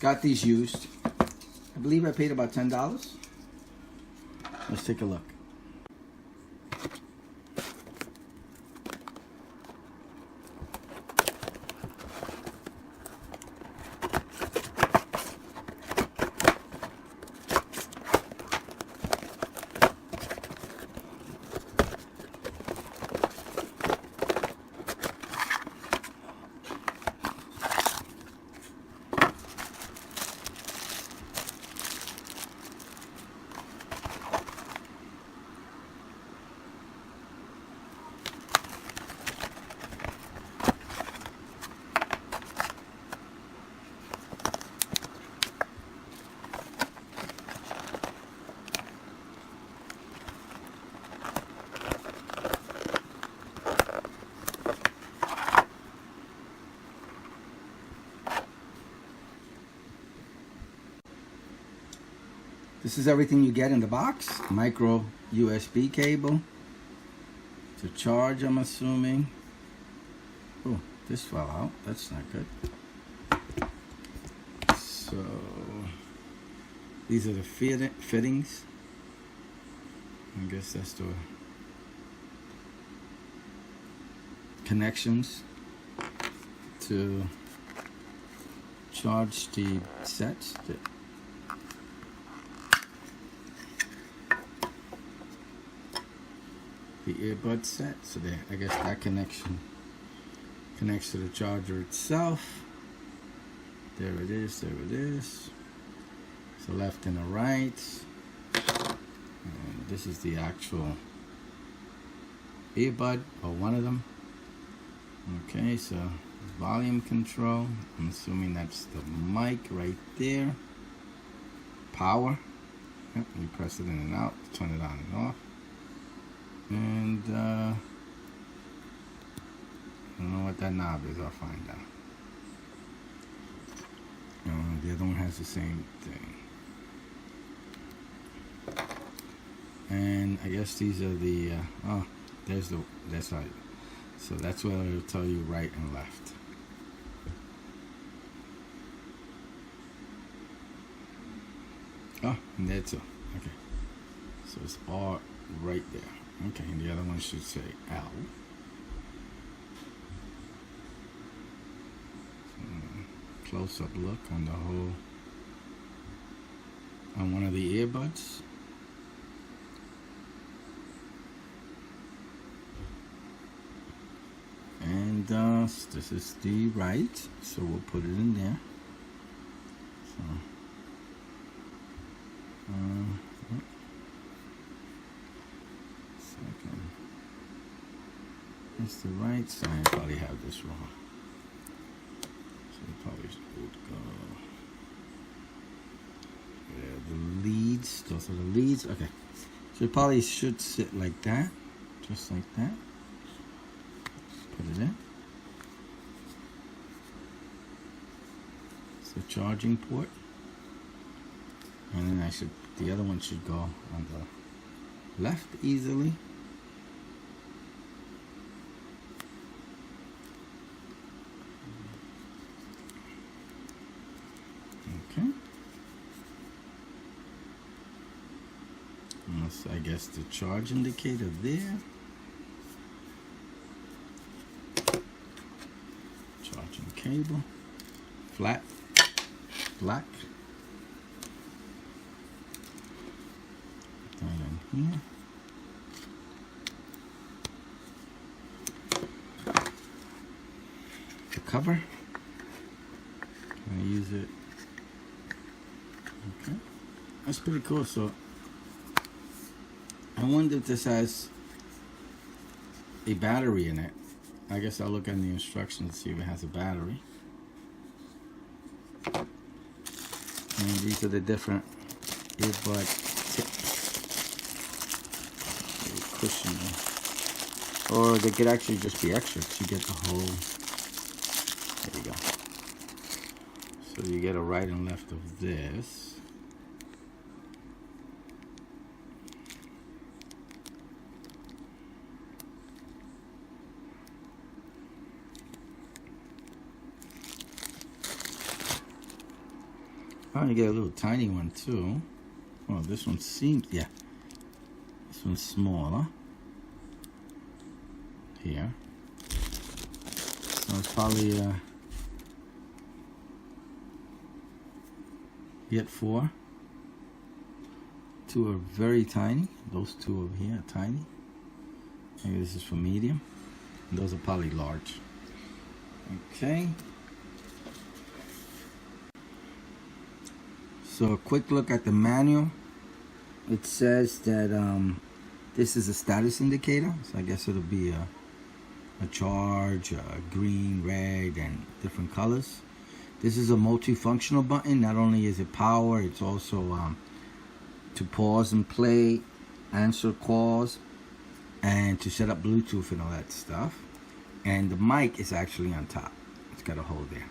Got these used. I believe I paid about $10. Let's take a look. This is everything you get in the box. Micro USB cable to charge, I'm assuming. Oh, this fell out. That's not good. So these are the fittings. I guess that's the connections to charge the sets. The earbud set, so there, I guess that connection connects to the charger itself. There it is, there it is. So left and a right. And this is the actual earbud, or one of them. Okay, so volume control. I'm assuming that's the mic right there. Power. Yep, you press it in and out to turn it on and off. And I don't know what that knob is. I'll find out. The other one has the same thing. And I guess these are the oh, that's how. So that's where it'll tell you right and left. Oh, and there too. Okay. So it's all right there. Okay, and the other one should say L. Close-up look on the whole, on one of the earbuds. And this is the right, so we'll put it in there. So, second. It's the right side. I probably have this wrong. So we probably would go. Yeah, the leads. Those are the leads. Okay. So it probably should sit like that, just like that. Put it in. It's the charging port, and then the other one should go on the left easily. Okay. And that's, I guess, the charge indicator there. Charging cable. Flat. Black. Put that in here. The cover. Can I use it? Okay. That's pretty cool. So I wonder if this has a battery in it. I guess I'll look at the instructions to see if it has a battery. And these are the different earbud tips. Cushiony. Or they could actually just be extra because you get the whole. There you go. So you get a right and left of this. probably get a little tiny one too. Oh, this one seems, yeah. This one's smaller. Here. So it's probably get 4. 2 are very tiny. Those 2 over here are tiny. Maybe this is for medium. And those are probably large. Okay. So a quick look at the manual. It says that this is a status indicator. So I guess it'll be a charge, green, red, and different colors. This is a multifunctional button. Not only is it power, it's also to pause and play, answer calls, and to set up Bluetooth and all that stuff. And the mic is actually on top. It's got a hole there.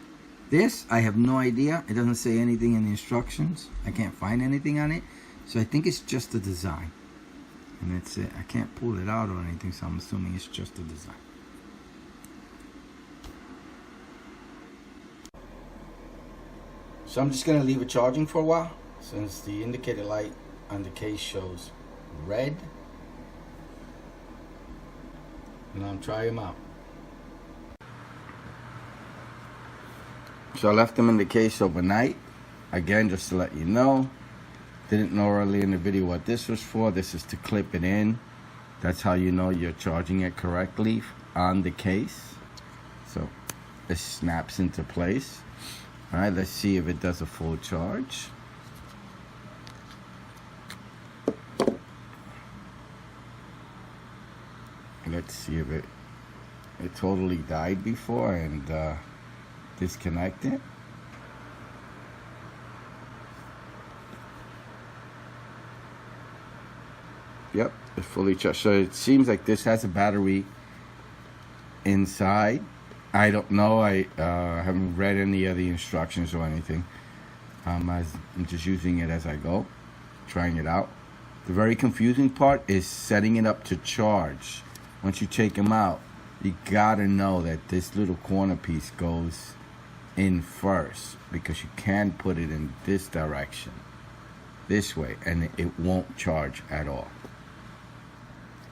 This, I have no idea. It doesn't say anything in the instructions. I can't find anything on it. So I think it's just a design. And that's it. I can't pull it out or anything, so I'm assuming it's just a design. So I'm just going to leave it charging for a while, since the indicator light on the case shows red. And I'm trying them out. So I left them in the case overnight. Again, just to let you know. Didn't know earlier in the video what this was for. This is to clip it in. That's how you know you're charging it correctly on the case. So it snaps into place. All right, let's see if it does a full charge. Let's see if it totally died before and disconnected. Yep, it's fully charged. So it seems like this has a battery inside. I don't know. I haven't read any of the instructions or anything. I'm just using it as I go, trying it out. The very confusing part is setting it up to charge. Once you take them out, you gotta know that this little corner piece goes in first, because you can put it in this direction, this way, and it won't charge at all.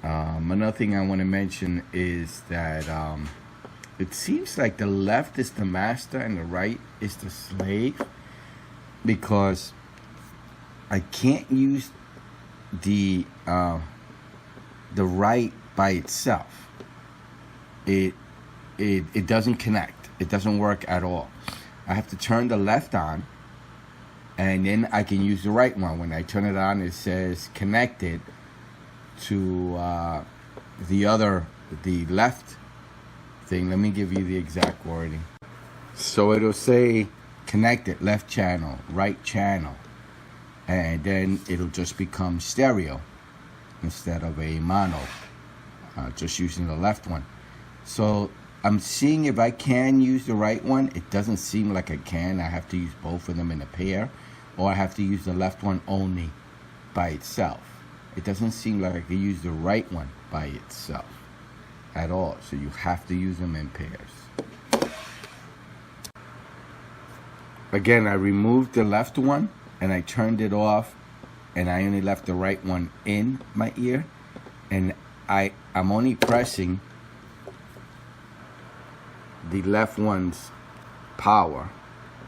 Another thing I want to mention is that it seems like the left is the master and the right is the slave, because I can't use the right by itself. It doesn't connect. It doesn't work at all. I have to turn the left on, and then I can use the right one. When I turn it on, it says connected to the left thing. Let me give you the exact wording. So it'll say connected, left channel, right channel, and then it'll just become stereo instead of a mono, just using the left one. So I'm seeing if I can use the right one. It doesn't seem like I can. I have to use both of them in a pair, or I have to use the left one only by itself. It doesn't seem like I can use the right one by itself at all. So you have to use them in pairs. Again, I removed the left one and I turned it off, and I only left the right one in my ear, and I'm only pressing the left one's power.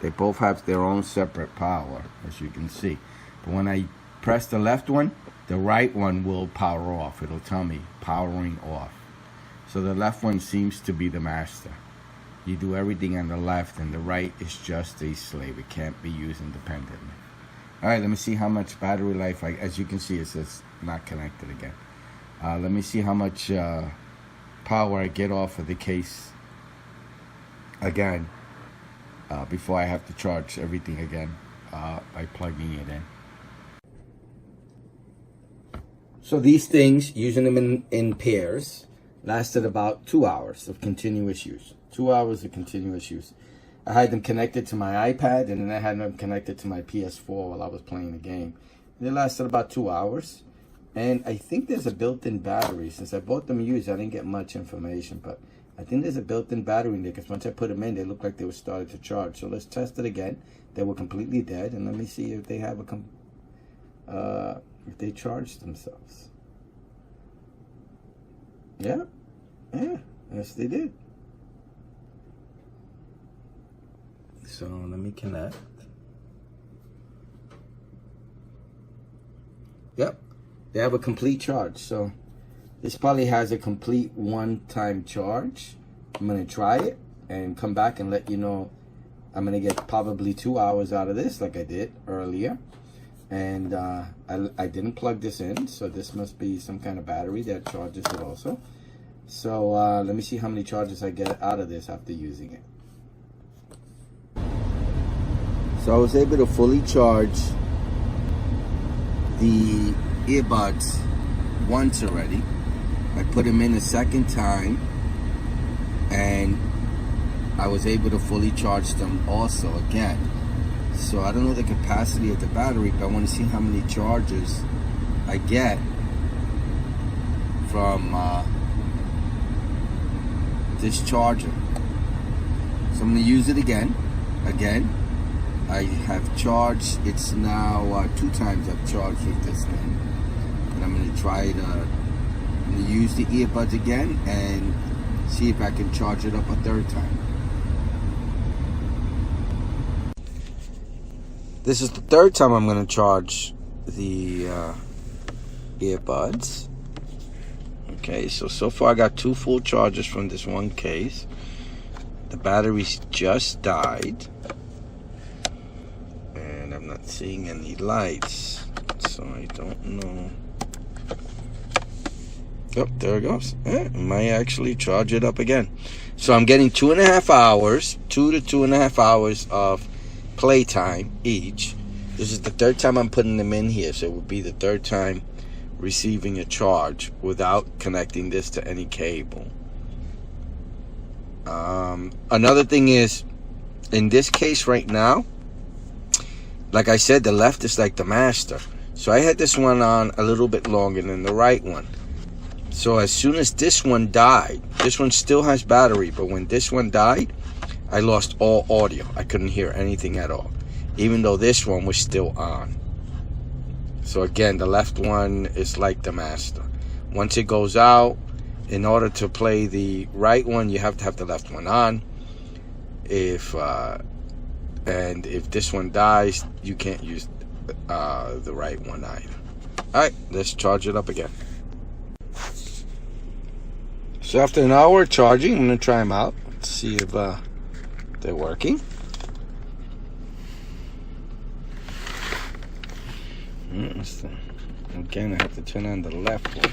They both have their own separate power, as you can see. But when I press the left one, the right one will power off. It'll tell me powering off. So the left one seems to be the master. You do everything on the left, and the right is just a slave. It can't be used independently. All right, let me see how much battery life. As you can see, it says not connected again. Let me see how much power I get off of the case again before I have to charge everything again by plugging it in. So these things, using them in pairs, lasted about 2 hours of continuous use. 2 hours of continuous use. I had them connected to my iPad, and then I had them connected to my PS4 while I was playing the game. They lasted about 2 hours. And I think there's a built-in battery. Since I bought them used, I didn't get much information, but I think there's a built-in battery in there, because once I put them in, they look like they were starting to charge. So let's test it again. They were completely dead, and let me see if they have if they charged themselves. Yeah, yes they did. So let me connect. Yep, they have a complete charge. So this probably has a complete one-time charge. I'm gonna try it and come back and let you know. I'm gonna get probably 2 hours out of this, like I did earlier. And I didn't plug this in, so this must be some kind of battery that charges it also. So let me see how many charges I get out of this after using it. So I was able to fully charge the earbuds once already. I put them in a second time, and I was able to fully charge them also again. So I don't know the capacity of the battery, but I want to see how many charges I get from this charger. So I'm going to use it again. I have charged. It's now 2 times I've charged with this thing, and I'm going to try it. I'm going to use the earbuds again and see if I can charge it up a 3rd time. This is the 3rd time I'm going to charge the earbuds. Okay, so far I got 2 full charges from this one case. The batteries just died, and I'm not seeing any lights, so I don't know. Oh, there it goes. It might actually charge it up again. So I'm getting 2.5 hours, 2 to 2.5 hours of playtime each. This is the 3rd time I'm putting them in here, so it would be the 3rd time receiving a charge without connecting this to any cable. Another thing is, in this case right now, like I said, the left is like the master. So I had this one on a little bit longer than the right one. So as soon as this one died, this one still has battery, but when this one died, I lost all audio. I couldn't hear anything at all, even though this one was still on. So again, the left one is like the master. Once it goes out, in order to play the right one, you have to have the left one on. And if this one dies, you can't use the right one either. All right, let's charge it up again. So after an hour of charging, I'm gonna try them out. Let's see if they're working. Again, I have to turn on the left one,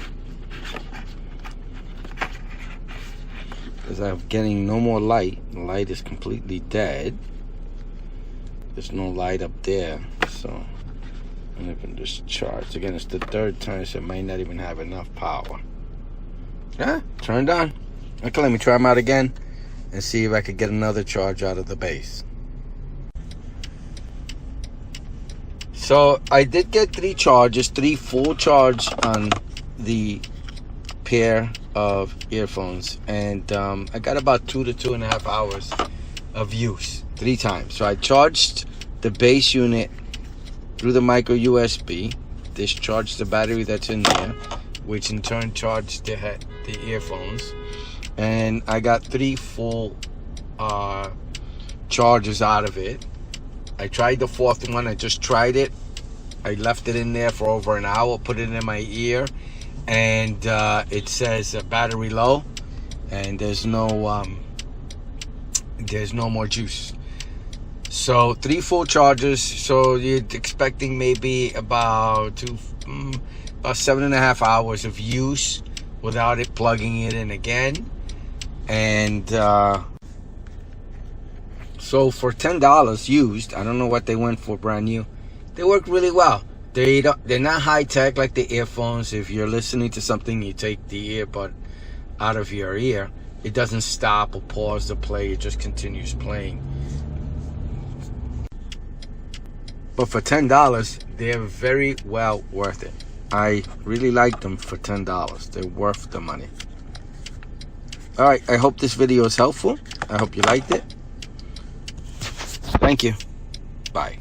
because I'm getting no more light. The light is completely dead. There's no light up there, so I'm gonna just charge. Again, it's the 3rd time, so it might not even have enough power. Turned on. Okay, let me try them out again and see if I could get another charge out of the base. So I did get 3 charges, 3 full charge on the pair of earphones, and I got about 2 to 2.5 hours of use 3 times. So I charged the base unit through the micro USB, discharged the battery that's in there, which in turn charged the earphones, and I got 3 full charges out of it. I tried the 4th one. I just tried it. I left it in there for over an hour, put it in my ear, and it says battery low, and there's no more juice. So 3 full charges. So you're expecting maybe about 7.5 hours of use without it plugging it in again. And so for $10 used, I don't know what they went for brand new, they work really well. They're not high tech like the earphones. If you're listening to something, you take the earbud out of your ear, it doesn't stop or pause the play, it just continues playing. But for $10, they're very well worth it. I really like them for $10. They're worth the money. All right, I hope this video is helpful. I hope you liked it. Thank you. Bye.